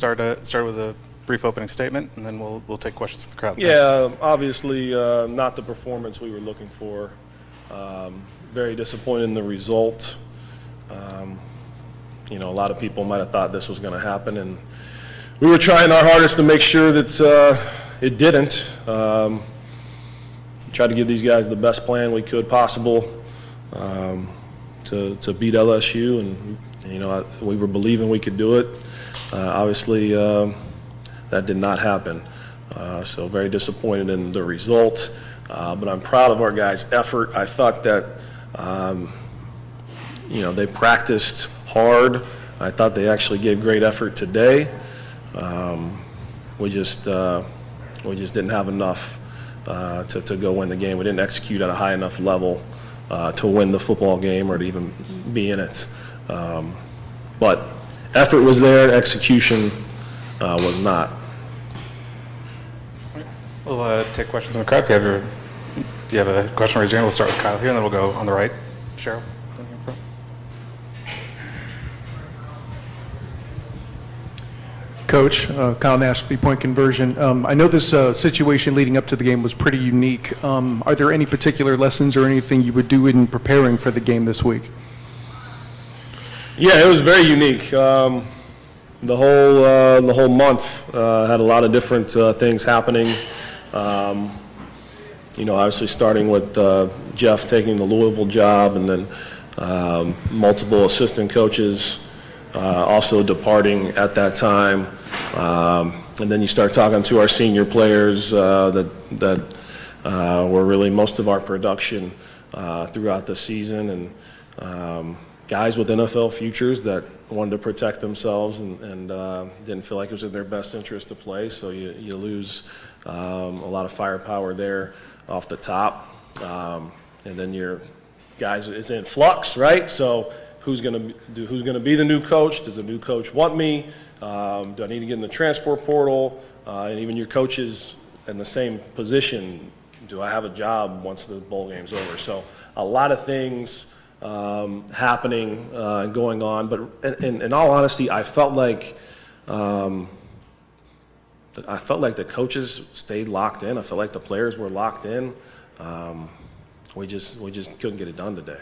start with a brief opening statement, and then we'll take questions from the crowd. Yeah, obviously not the performance we were looking for. Very disappointed in the result. You know, a lot of people might have thought this was going to happen, and we were trying our hardest to make sure that it didn't. Tried to give these guys the best plan we could possible to beat LSU, and you know, we were believing we could do it. Obviously, that did not happen. So very disappointed in the result, but I'm proud of our guys' effort. I thought that you know, they practiced hard. I thought they actually gave great effort today. We just didn't have enough to go win the game. We didn't execute at a high enough level to win the football game or to even be in it. But effort was there, execution was not. We'll take questions from the crowd. If you have a question, raise your hand. We'll start with Kyle here, and then we'll go on the right. Cheryl. Coach, Kyle Nash, 3-point conversion. I know this situation leading up to the game was pretty unique. Are there any particular lessons or anything you would do in preparing for the game this week? Yeah, it was very unique. The whole month had a lot of different things happening. You know, obviously starting with Jeff taking the Louisville job, and then multiple assistant coaches also departing at that time. And then you start talking to our senior players that were really most of our production throughout the season, and guys with NFL futures that wanted to protect themselves and didn't feel like it was in their best interest to play. So you lose a lot of firepower there off the top. And then your guys, it's in flux, right? So who's going to be the new coach? Does the new coach want me? Do I need to get in the transfer portal? And even your coaches in the same position, do I have a job once the bowl game's over? So a lot of things happening and going on. But in all honesty, I felt like the coaches stayed locked in. I felt like the players were locked in. We just couldn't get it done today.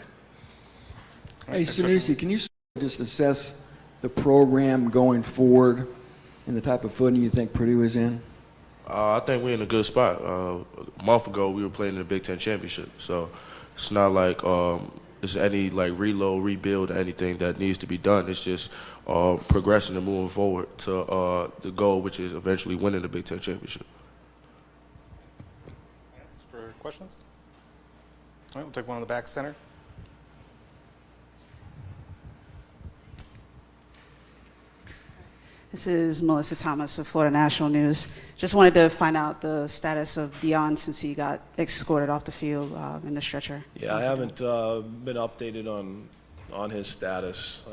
Hey, Sanusi, can you just assess the program going forward and the type of footing you think Purdue is in? I think we're in a good spot. A month ago, we were playing in the Big Ten Championship, so it's not like there's any like reload, rebuild, or anything that needs to be done. It's just progressing and moving forward to the goal, which is eventually winning the Big Ten Championship. Thanks for questions. All right, we'll take one in the back center. This is Melissa Thomas with Florida National News. Just wanted to find out the status of Dion since he got escorted off the field in the stretcher. Yeah, I haven't been updated on his status.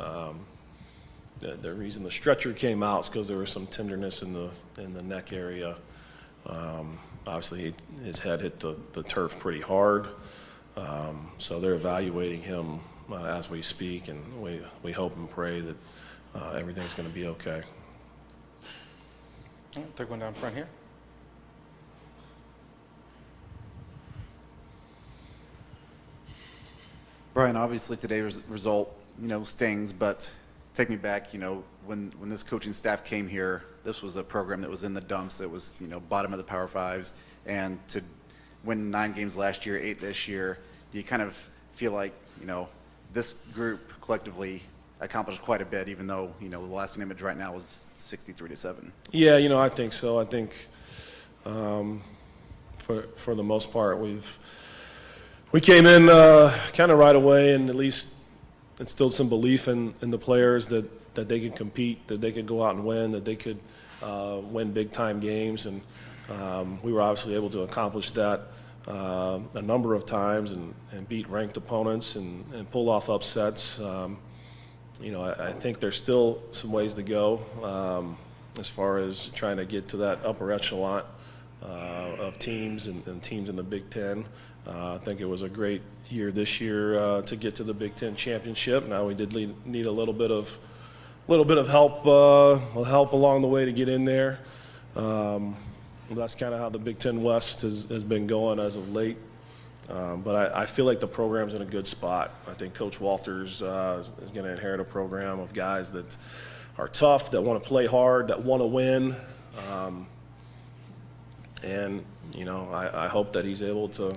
The reason the stretcher came out is because there was some tenderness in the neck area. Obviously, his head hit the turf pretty hard. So they're evaluating him as we speak, and we hope and pray that everything's going to be okay. All right, take one down front here. Brian, obviously today's result, stings, but take me back, when this coaching staff came here, this was a program that was in the dumps. It was, bottom of the Power Fives, and to win 9 games last year, 8 this year, do you kind of feel like, this group collectively accomplished quite a bit, even though, the lasting image right now is 63-7? Yeah, I think so. I think for the most part, we came in kind of right away and at least instilled some belief in the players that they could compete, that they could go out and win, that they could win big-time games. And we were obviously able to accomplish that a number of times and beat ranked opponents and pull off upsets. I think there's still some ways to go as far as trying to get to that upper echelon of teams and teams in the Big Ten. I think it was a great year this year to get to the Big Ten championship. Now we did need a little bit of little bit of help along the way to get in there. That's kind of how the Big Ten West has been going as of late. But I feel like the program's in a good spot. I think Coach Walters is going to inherit a program of guys that are tough, that want to play hard, that want to win. And you know, I hope that he's able to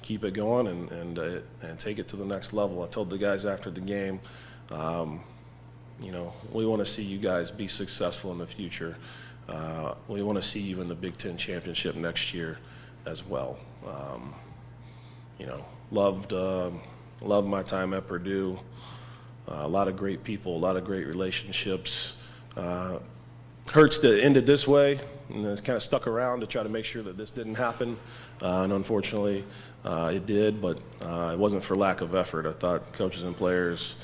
keep it going and take it to the next level. I told the guys after the game, you know, we want to see you guys be successful in the future. We want to see you in the Big Ten championship next year as well. You know, loved my time at Purdue. A lot of great people, a lot of great relationships. Hurts to end it this way, and it's kind of stuck around to try to make sure that this didn't happen. And unfortunately, it did, but it wasn't for lack of effort. I thought coaches and players,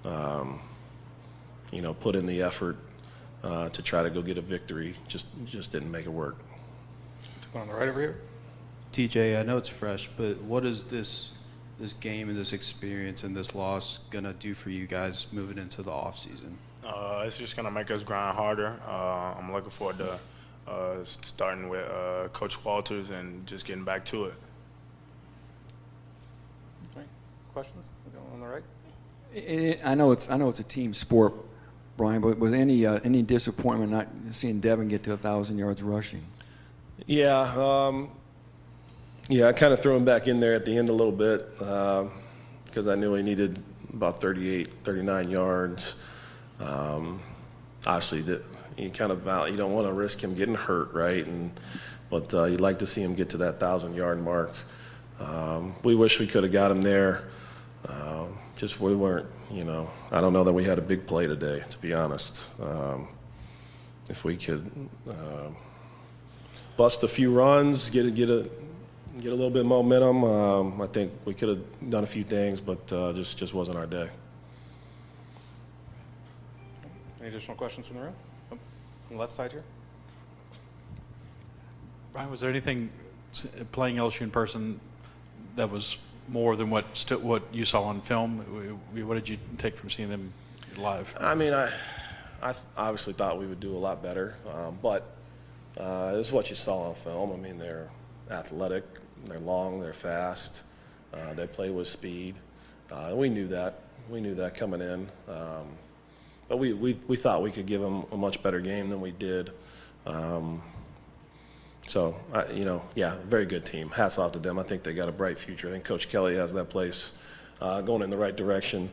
you know, put in the effort to try to go get a victory. Just didn't make it work. One on the right over here. TJ, I know it's fresh, but what is this game and this experience and this loss gonna do for you guys moving into the off season? It's just gonna make us grind harder. I'm looking forward to starting with Coach Walters and just getting back to it. All right. Questions? We'll go on the right. I know it's a team sport, Brian, but was any disappointment not seeing Devin get to 1,000 yards rushing? Yeah, I kind of threw him back in there at the end a little bit because I knew he needed about 39 yards. Obviously, you don't want to risk him getting hurt, right? But you'd like to see him get to that 1,000-yard mark. We wish we could have got him there. Just we weren't, you know. I don't know that we had a big play today, to be honest. If we could bust a few runs, get a little bit of momentum, I think we could have done a few things, but just wasn't our day. Any additional questions from the room? Oh, on the left side here. Brian, was there anything playing LSU in person that was more than what you saw on film? What did you take from seeing them live? I mean, I obviously thought we would do a lot better, but this is what you saw on film. I mean, they're athletic, they're long, they're fast, they play with speed. We knew that. We knew that coming in. But we thought we could give them a much better game than we did. So, you know, yeah, very good team. Hats off to them. I think they got a bright future. I think Coach Kelly has that place going in the right direction.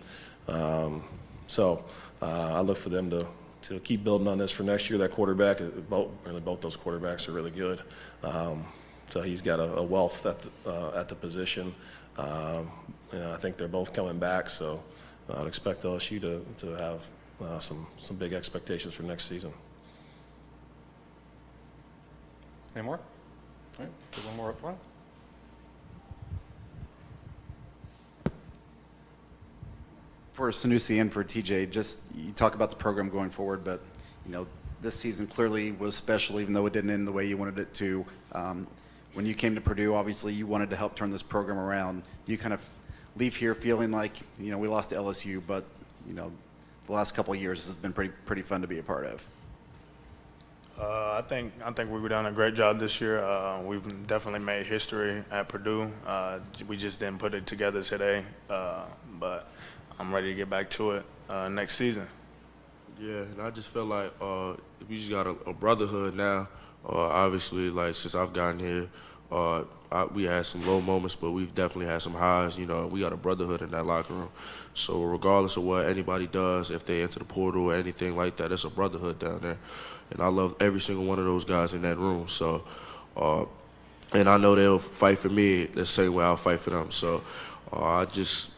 So I look for them to keep building on this for next year. That quarterback, both those quarterbacks are really good. So he's got a wealth at the position. You know, I think they're both coming back, so I'd expect LSU to have some big expectations for next season. Any more? All right. Do one more up front. For Sanusi and for TJ, just you talk about the program going forward, but you know this season clearly was special, even though it didn't end the way you wanted it to. When you came to Purdue, obviously you wanted to help turn this program around. You kind of leave here feeling like we lost to LSU, but the last couple of years has been pretty fun to be a part of. I think we've done a great job this year. We've definitely made history at Purdue. We just didn't put it together today, but I'm ready to get back to it next season. Yeah, and I just feel like we just got a brotherhood now. Obviously, like since I've gotten here, we had some low moments, but we've definitely had some highs. We got a brotherhood in that locker room. So regardless of what anybody does, if they enter the portal or anything like that, it's a brotherhood down there. And I love every single one of those guys in that room. So, and I know they'll fight for me the same way I'll fight for them. So,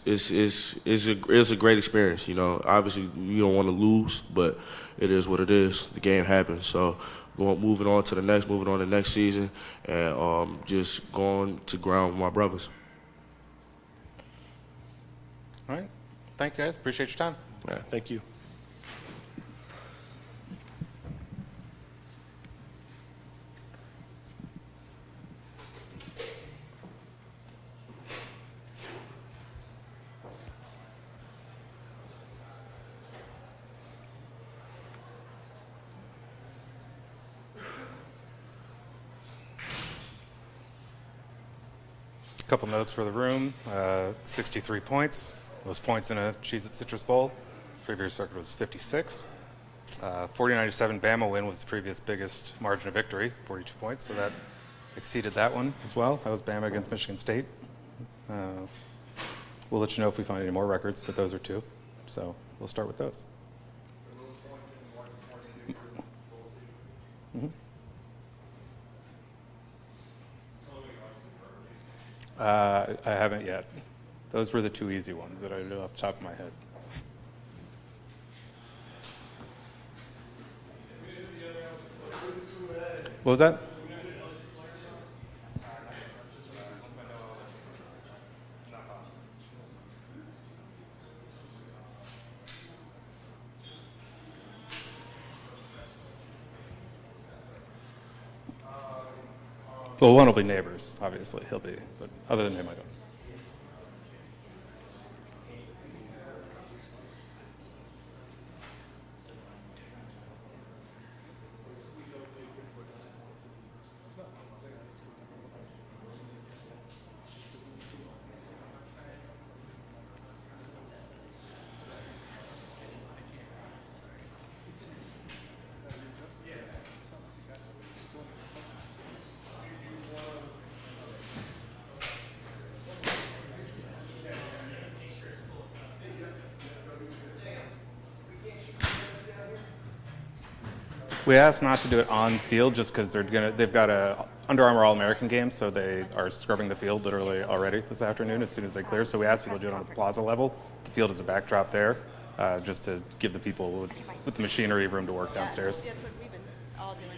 it's a great experience. Obviously you don't want to lose, but it is what it is. The game happens. So, moving on to the next season, and just going to ground with my brothers. All right. Thank you, guys. Appreciate your time. All right, thank you. Couple notes for the room. 63 points. Most points in a Cheez-It Citrus Bowl. Previous record was 56. 49-7 Bama win was the previous biggest margin of victory, 42 points. So that exceeded that one as well. That was Bama against Michigan State. We'll let you know if we find any more records, but those are two. So we'll start with those. I haven't yet. Those were the two easy ones that I knew off the top of my head. What was that? Well, one will be Neighbors, obviously. He'll be, but other than him, I don't. We asked not to do it on field just because they've got a Under Armour All-American game, so they are scrubbing the field literally already this afternoon as soon as they clear. So we asked people to do it on the plaza level. The field is a backdrop there, just to give the people with the machinery room to work downstairs. That's what we've been all doing.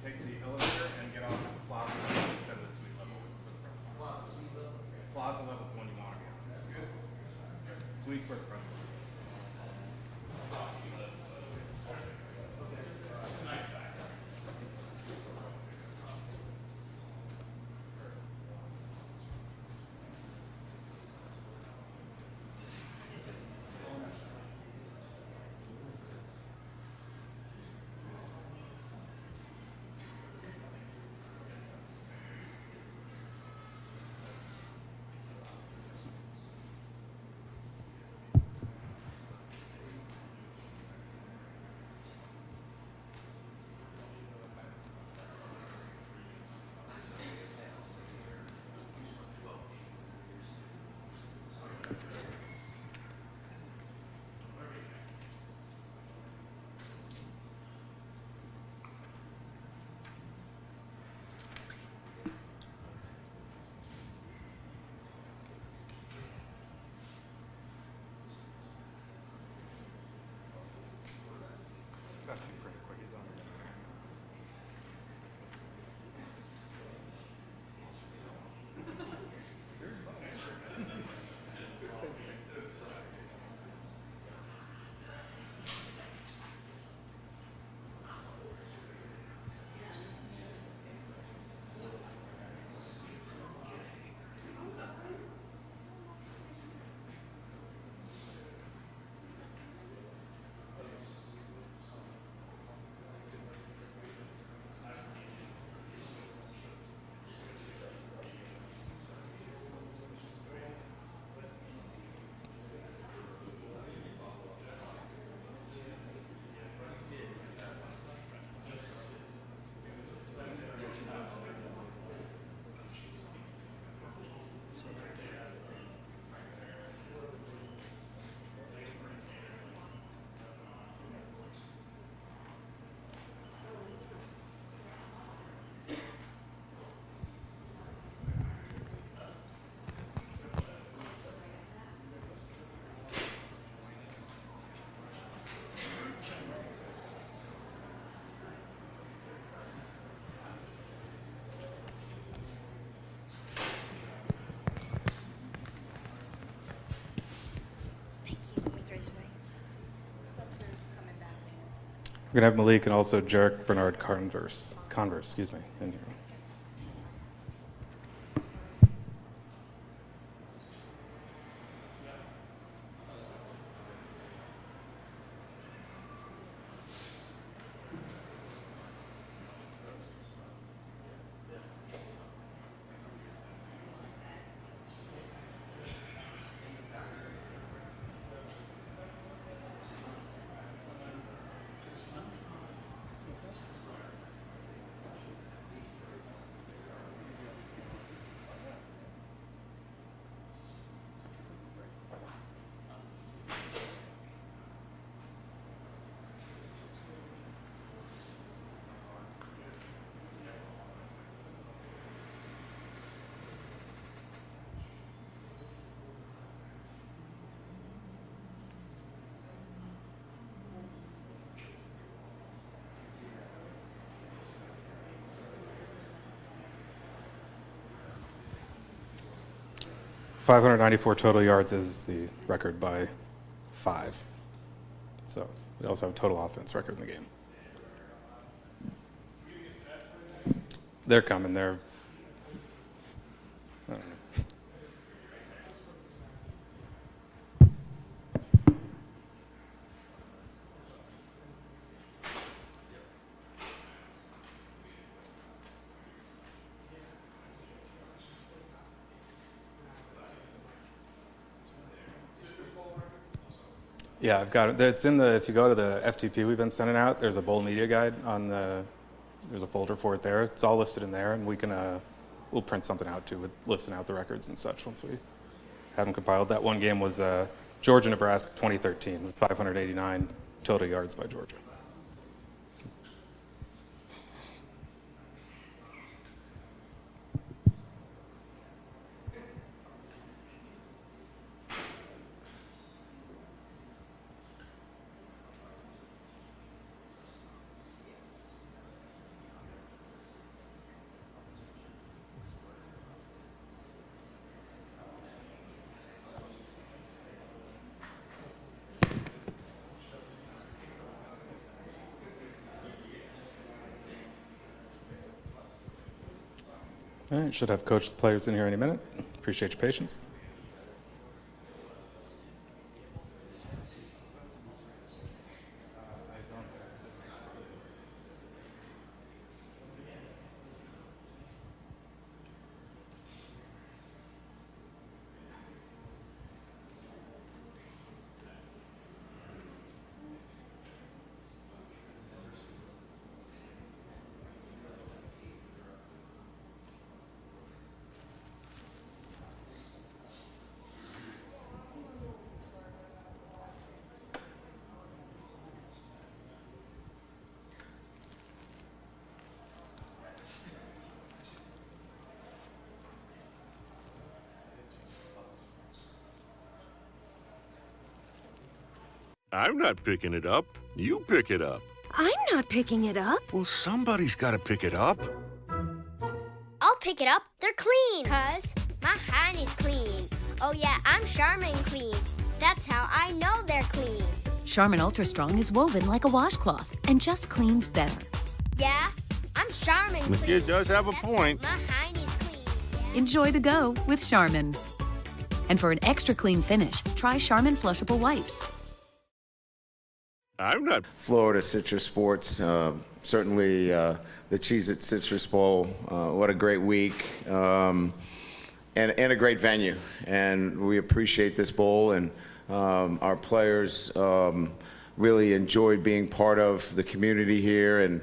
Take the elevator and get off at the plaza level instead of the suite level for the press box. Plaza level is the one you want to get on. Suite's where the press box is. We're going to have Malik and also Jarek Bernard Converse, in here. 594 total yards is the record by 5. So we also have a total offense record in the game. They're coming. They're. I don't know. Yeah, I've got it. It's in the, if you go to the FTP we've been sending out, there's a bowl media guide on the, there's a folder for it there. It's all listed in there, and we can, we'll print something out too with listing out the records and such once we have them compiled. That one game was Georgia-Nebraska 2013 with 589 total yards by Georgia. All right, should have coached the players in here any minute. Appreciate your patience. I'm not picking it up. You pick it up. I'm not picking it up. Well, somebody's got to pick it up. I'll pick it up. They're clean. 'Cause my hiney's clean. Oh yeah, I'm Charmin clean. That's how I know they're clean. Charmin Ultra Strong is woven like a washcloth and just cleans better. Yeah, I'm Charmin clean. The kid does have a That's point. My hiney's clean. Yeah. Enjoy the go with Charmin. And for an extra clean finish, try Charmin Flushable Wipes. I'm not. Florida Citrus Sports, certainly the Cheez-It Citrus Bowl. What a great week and a great venue. And we appreciate this bowl, and our players really enjoyed being part of the community here. And,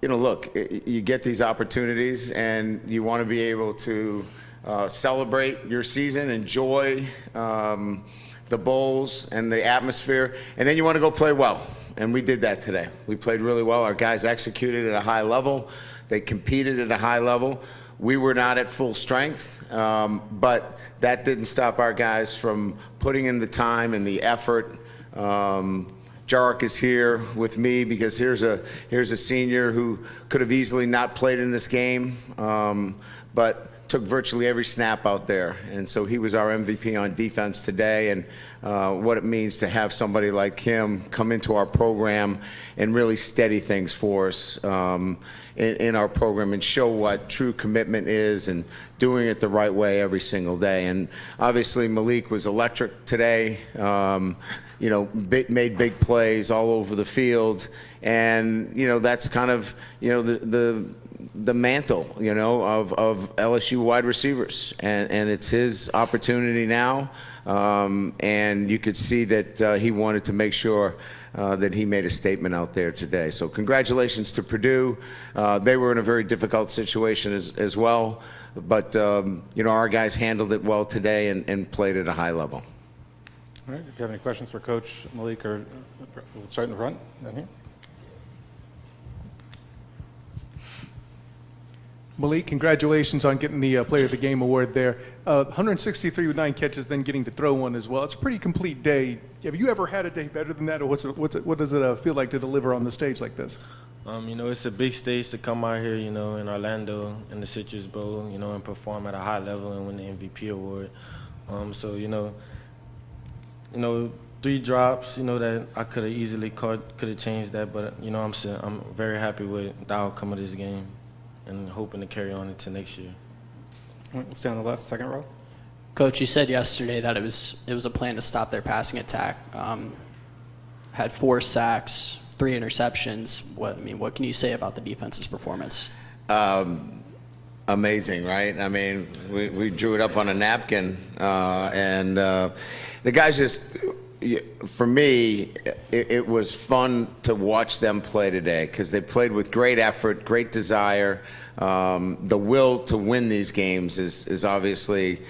you know, look, you get these opportunities and you want to be able to celebrate your season, enjoy the bowls and the atmosphere, and then you want to go play well. And we did that today. We played really well. Our guys executed at a high level. They competed at a high level. We were not at full strength, but that didn't stop our guys from putting in the time and the effort. Jarek is here with me because here's a senior who could have easily not played in this game, but took virtually every snap out there, and so he was our MVP on defense today. And what it means to have somebody like him come into our program and really steady things for us in our program and show what true commitment is and doing it the right way every single day. And obviously Malik was electric today. You know, made big plays all over the field, and you know that's kind of, you know, the mantle, you know, of LSU wide receivers, and it's his opportunity now. And you could see that he wanted to make sure that he made a statement out there today. So congratulations to Purdue. They were in a very difficult situation as well, but you know, our guys handled it well today and played at a high level. All right, if you have any questions for Coach Malik, or we'll start in the front, down here. Malik, congratulations on getting the Player of the Game award there. 163 with 9 catches, then getting to throw one as well. It's a pretty complete day. Have you ever had a day better than that, or what does it feel like to deliver on the stage like this? You know, it's a big stage to come out here, you know, in Orlando in the Citrus Bowl, you know, and perform at a high level and win the MVP award. So, 3 drops, that I could have easily caught, could have changed that, but, I'm very happy with the outcome of this game and hoping to carry on into next year. All right, we'll stay on the left, second row. Coach, you said yesterday that it was a plan to stop their passing attack. Had 4 sacks, 3 interceptions. What can you say about the defense's performance? Amazing, right? I mean, we drew it up on a napkin, and the guys just, for me, it was fun to watch them play today because they played with great effort, great desire. The will to win these games is obviously,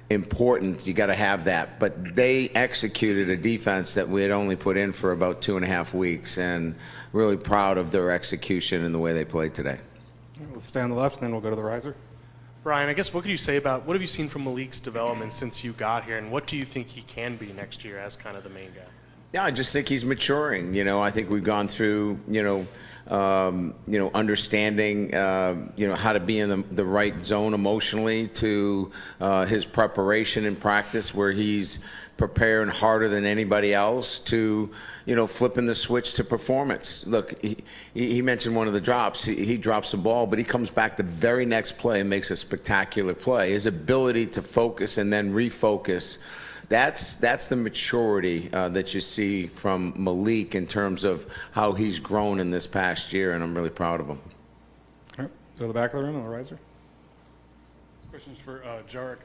important. You got to have that. But they executed a defense that we had only put in for about 2.5 weeks, and really proud of their execution and the way they played today. All right, we'll stay on the left, and then we'll go to the riser. Brian, I guess what could you say about, what have you seen from Malik's development since you got here, and what do you think he can be next year as kind of the main guy? Yeah, I just think he's maturing. I think we've gone through, understanding, how to be in the right zone emotionally to his preparation and practice, where he's preparing harder than anybody else to, flipping the switch to performance. Look, he mentioned one of the drops. He drops the ball, but he comes back the very next play and makes a spectacular play. His ability to focus and then refocus, that's the maturity that you see from Malik in terms of how he's grown in this past year, and I'm really proud of him. All right, go to the back of the room on the riser. Questions for Jarek.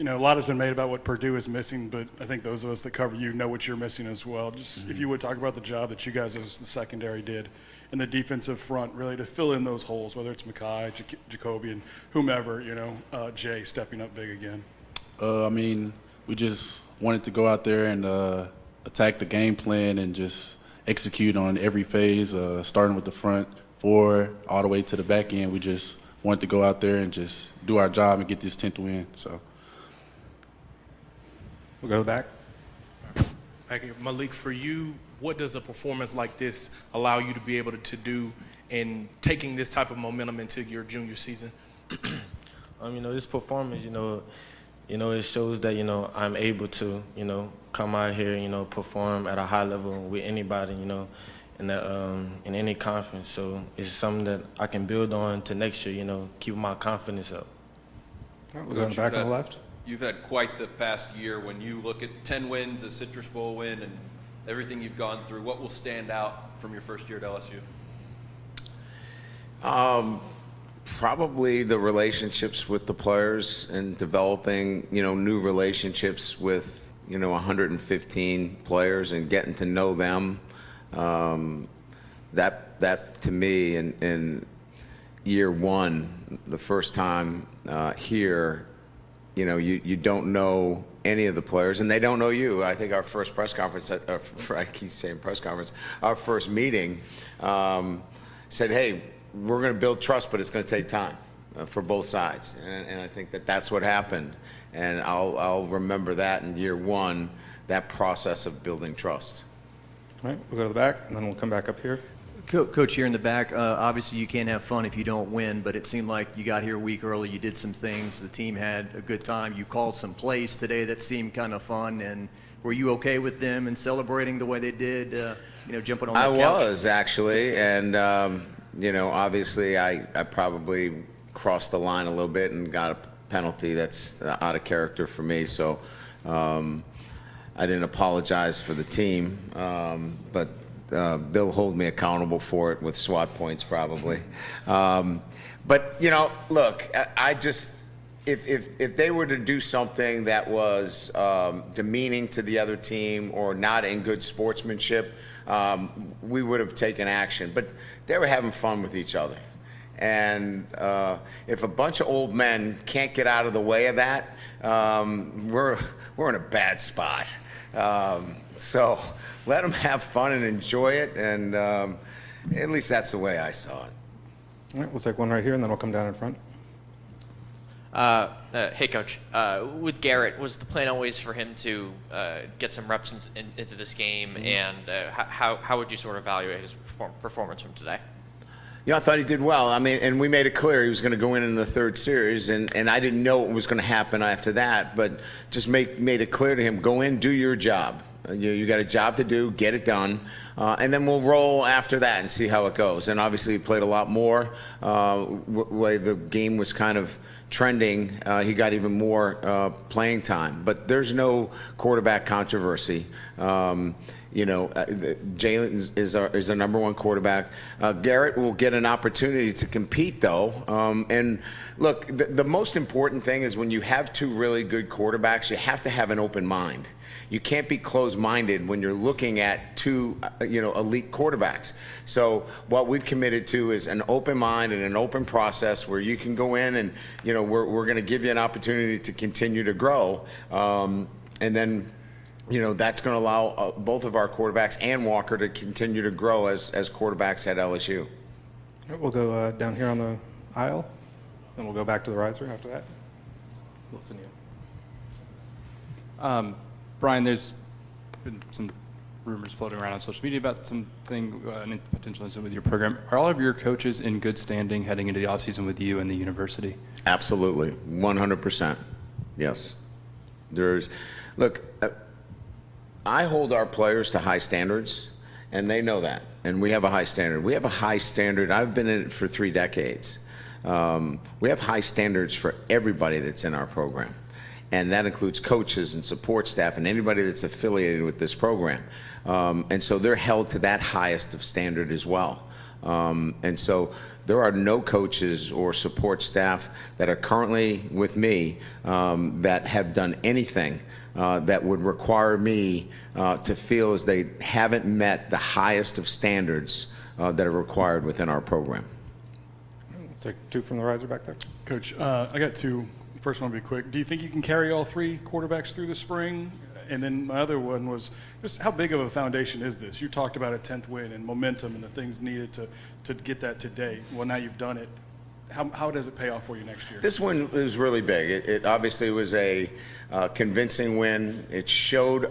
A lot has been made about what Purdue is missing, but I think those of us that cover you know what you're missing as well. Just if you would talk about the job that you guys as the secondary did in the defensive front, really to fill in those holes, whether it's Makai, Jacoby, and whomever, Jay stepping up big again. We just wanted to go out there and attack the game plan and just execute on every phase, starting with the front 4 all the way to the back end. We just wanted to go out there and just do our job and get this 10th win. So. We'll go to the back. Malik, for you, what does a performance like this allow you to be able to do in taking this type of momentum into your junior season? This performance, it shows that, I'm able to, come out here, perform at a high level with anybody, in any conference. So it's something that I can build on to next year, keep my confidence up. All right, we'll go in the back on the left. You've had quite the past year. When you look at 10 wins, a Citrus Bowl win, and everything you've gone through, what will stand out from your first year at LSU? Probably the relationships with the players and developing, new relationships with, 115 players and getting to know them. That to me in year 1, the first time here, you don't know any of the players, and they don't know you. I think our first press conference, I keep saying press conference, our first meeting said, hey, we're going to build trust, but it's going to take time for both sides. And I think that's what happened. And I'll remember that in year 1, that process of building trust. All right, we'll go to the back, and then we'll come back up here. Coach, here in the back, obviously you can't have fun if you don't win, but it seemed like you got here a week early, you did some things, the team had a good time, you called some plays today that seemed kind of fun, and were you okay with them and celebrating the way they did, jumping on the couch? I was, actually, and, obviously I probably crossed the line a little bit and got a penalty that's out of character for me, so I didn't apologize for the team, but they'll hold me accountable for it with SWAT points probably. But look, I just, if they were to do something that was demeaning to the other team or not in good sportsmanship, we would have taken action. But they were having fun with each other. And if a bunch of old men can't get out of the way of that, we're in a bad spot. So let them have fun and enjoy it, and at least that's the way I saw it. All right, we'll take one right here, and then we'll come down in front. Hey, Coach. With Garrett, was the plan always for him to get some reps into this game, and how would you sort of evaluate his performance from today? Yeah, I thought he did well. I mean, and we made it clear he was going to go in the third series, and I didn't know what was going to happen after that, but just made it clear to him, go in, do your job. You got a job to do, get it done, and then we'll roll after that and see how it goes. And obviously he played a lot more. Way the game was kind of trending, he got even more playing time. But there's no quarterback controversy. Jalen is our number one quarterback. Garrett will get an opportunity to compete, though. And look, the most important thing is when you have two really good quarterbacks, you have to have an open mind. You can't be closed-minded when you're looking at two, elite quarterbacks. So what we've committed to is an open mind and an open process where you can go in and, we're going to give you an opportunity to continue to grow. And then, that's going to allow both of our quarterbacks and Walker to continue to grow as quarterbacks at LSU. We'll go down here on the aisle, and we'll go back to the riser after that. Listen to you. Brian, there's been some rumors floating around on social media about something, an potential incident with your program. Are all of your coaches in good standing heading into the offseason with you and the university? Absolutely, 100%. Yes. Look, I hold our players to high standards, and they know that. And we have a high standard. We have a high standard. I've been in it for 3 decades. We have high standards for everybody that's in our program. And that includes coaches and support staff and anybody that's affiliated with this program. And so they're held to that highest of standard as well. And so there are no coaches or support staff that are currently with me that have done anything that would require me to feel as they haven't met the highest of standards that are required within our program. Take 2 from the riser back there. Coach, I got 2. First one will be quick. Do you think you can carry all 3 quarterbacks through the spring? And then my other one was just how big of a foundation is this? You talked about a 10th win and momentum and the things needed to get that today. Well, now you've done it. How does it pay off for you next year? This win was really big. It obviously was a convincing win. It showed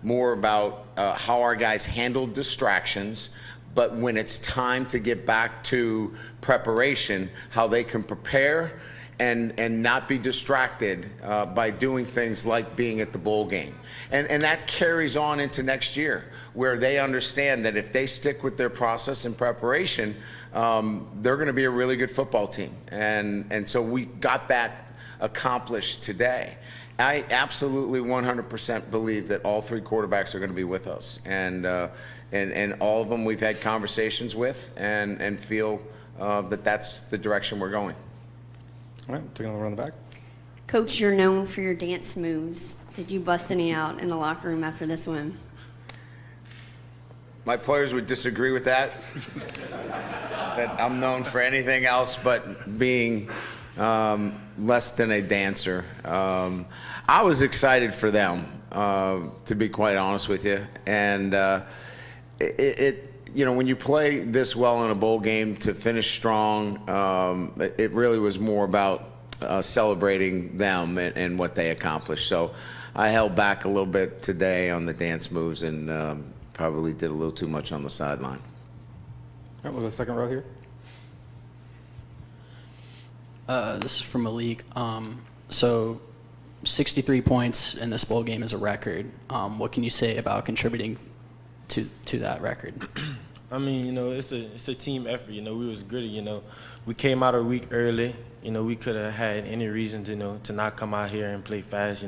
more about how our guys handled distractions, but when it's time to get back to preparation, how they can prepare and not be distracted by doing things like being at the bowl game. And that carries on into next year, where they understand that if they stick with their process and preparation, they're going to be a really good football team. And so we got that accomplished today. I absolutely 100% believe that all 3 quarterbacks are going to be with us. And all of them we've had conversations with and feel that that's the direction we're going. All right, taking another one in the back. Coach, you're known for your dance moves. Did you bust any out in the locker room after this win? My players would disagree with that. That I'm known for anything else but being less than a dancer. I was excited for them, to be quite honest with you. And when you play this well in a bowl game to finish strong, it really was more about celebrating them and what they accomplished. So I held back a little bit today on the dance moves and probably did a little too much on the sideline. All right, we'll go second row here. This is from Malik. So 63 points in this bowl game is a record. What can you say about contributing to that record? I mean, it's a team effort. We was gritty. We came out a week early. We could have had any reason to not come out here and play fast.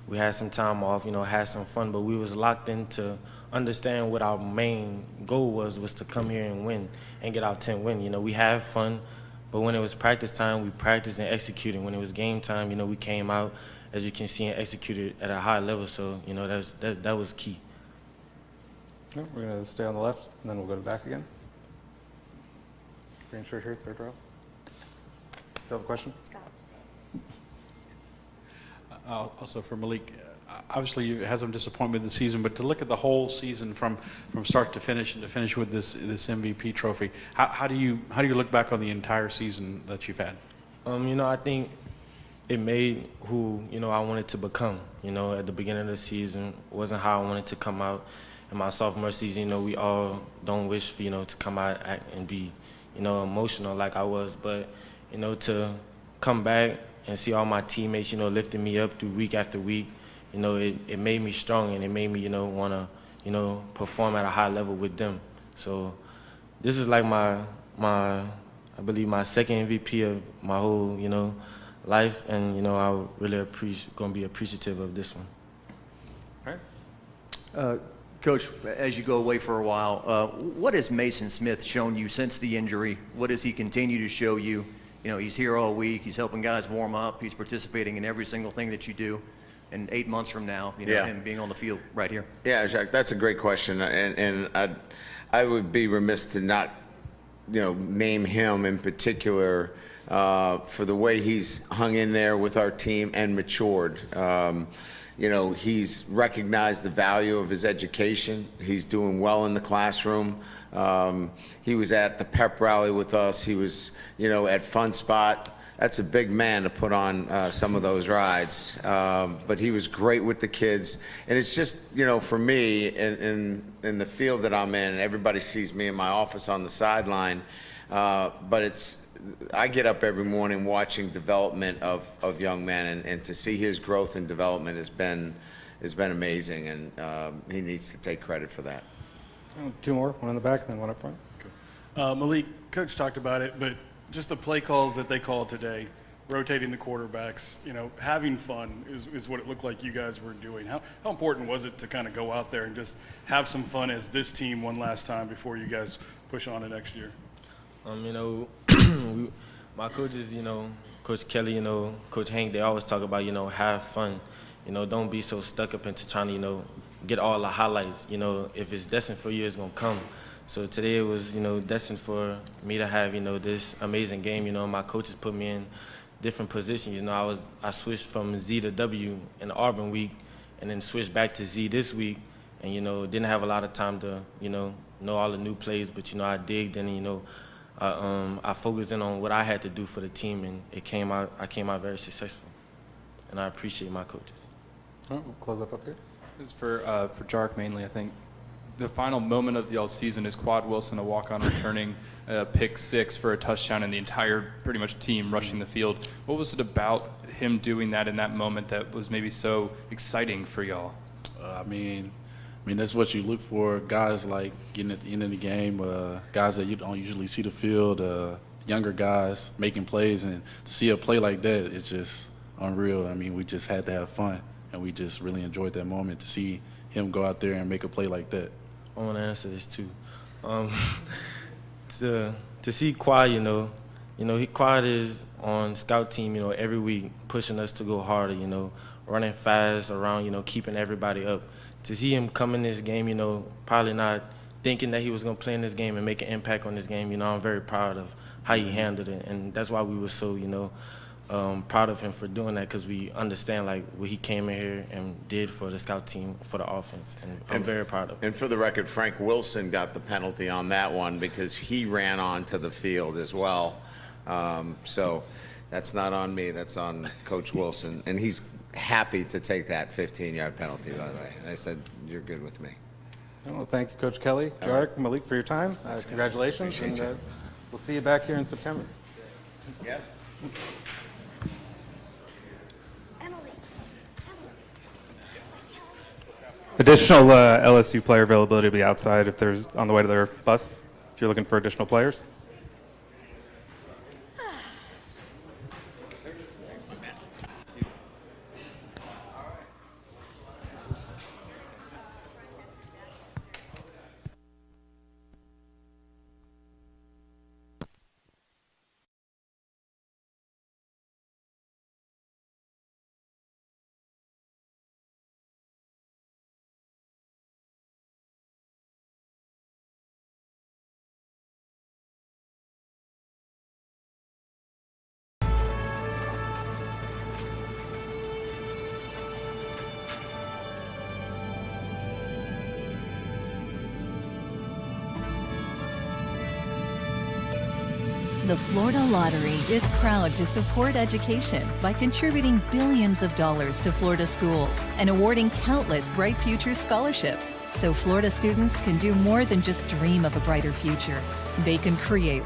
We had some time off. Had some fun, but we was locked in to understand what our main goal was to come here and win and get our 10th win. We had fun, but when it was practice time, we practiced and executed. When it was game time, we came out, as you can see, and executed at a high level. So that was key. No, we're going to stay on the left, and then we'll go to back again. Green shirt here, 3rd row. Still have a question? Also for Malik, obviously you had some disappointment in the season, but to look at the whole season from start to finish and to finish with this MVP trophy, how do you look back on the entire season that you've had? I think it made who I wanted to become. At the beginning of the season wasn't how I wanted to come out. In my sophomore season, we all don't wish to come out and be emotional like I was. But, to come back and see all my teammates, lifting me up through week after week, it made me strong, and it made me, want to, perform at a high level with them. So this is like I believe my second MVP of my whole, life, and, I really going to be appreciative of this one. Coach, as you go away for a while, what has Mason Smith shown you since the injury? What does he continue to show you? He's here all week. He's helping guys warm up. He's participating in every single thing that you do. And 8 months from now, him being on the field right here. Yeah, Jacques, that's a great question, and I would be remiss to not, name him in particular for the way he's hung in there with our team and matured. He's recognized the value of his education. He's doing well in the classroom. He was at the pep rally with us. He was, at Fun Spot. That's a big man to put on some of those rides. But he was great with the kids. And it's just, for me, in the field that I'm in, everybody sees me in my office on the sideline. But I get up every morning watching development of young men, and to see his growth and development has been amazing, and he needs to take credit for that. Two more, one in the back and then one up front. Malik, Coach talked about it, but just the play calls that they called today, rotating the quarterbacks, having fun is what it looked like you guys were doing. How important was it to kind of go out there and just have some fun as this team one last time before you guys push on to next year? My coaches, Coach Kelly, Coach Hank, they always talk about, have fun. Don't be so stuck up into trying to, get all the highlights. If it's destined for you, it's going to come. So today it was, destined for me to have, this amazing game. My coaches put me in different positions. I switched from Z to W in the Auburn week, and then switched back to Z this week. And, didn't have a lot of time to, know all the new plays, but, I digged and, I focused in on what I had to do for the team, and I came out very successful. And I appreciate my coaches. We'll close up here. This is for Jark mainly, I think. The final moment of y'all's season is Quad Wilson, a walk-on returning pick 6 for a touchdown, and the entire pretty much team rushing the field. What was it about him doing that in that moment that was maybe so exciting for y'all? I mean, that's what you look for, guys like getting at the end of the game, guys that you don't usually see the field, younger guys making plays, and to see a play like that, it's just unreal. I mean, we just had to have fun, and we just really enjoyed that moment to see him go out there and make a play like that. I want to answer this too. To see Quad, Quad is on scout team, every week pushing us to go harder, running fast around, keeping everybody up. To see him come in this game, probably not thinking that he was going to play in this game and make an impact on this game, I'm very proud of how he handled it. And that's why we were so, proud of him for doing that, because we understand like what he came in here and did for the scout team, for the offense, and I'm very proud of him. And for the record, Frank Wilson got the penalty on that one because he ran onto the field as well. So that's not on me, that's on Coach Wilson. And he's happy to take that 15-yard penalty, by the way. And I said, you're good with me. Well, thank you, Coach Kelly, Jark, Malik, for your time. Congratulations, and we'll see you back here in September. Yes. Additional LSU player availability will be outside if there's on the way to their bus, if you're looking for additional players. The Florida Lottery is proud to support education by contributing billions of dollars to Florida schools and awarding countless Bright Future scholarships so Florida students can do more than just dream of a brighter future. They can create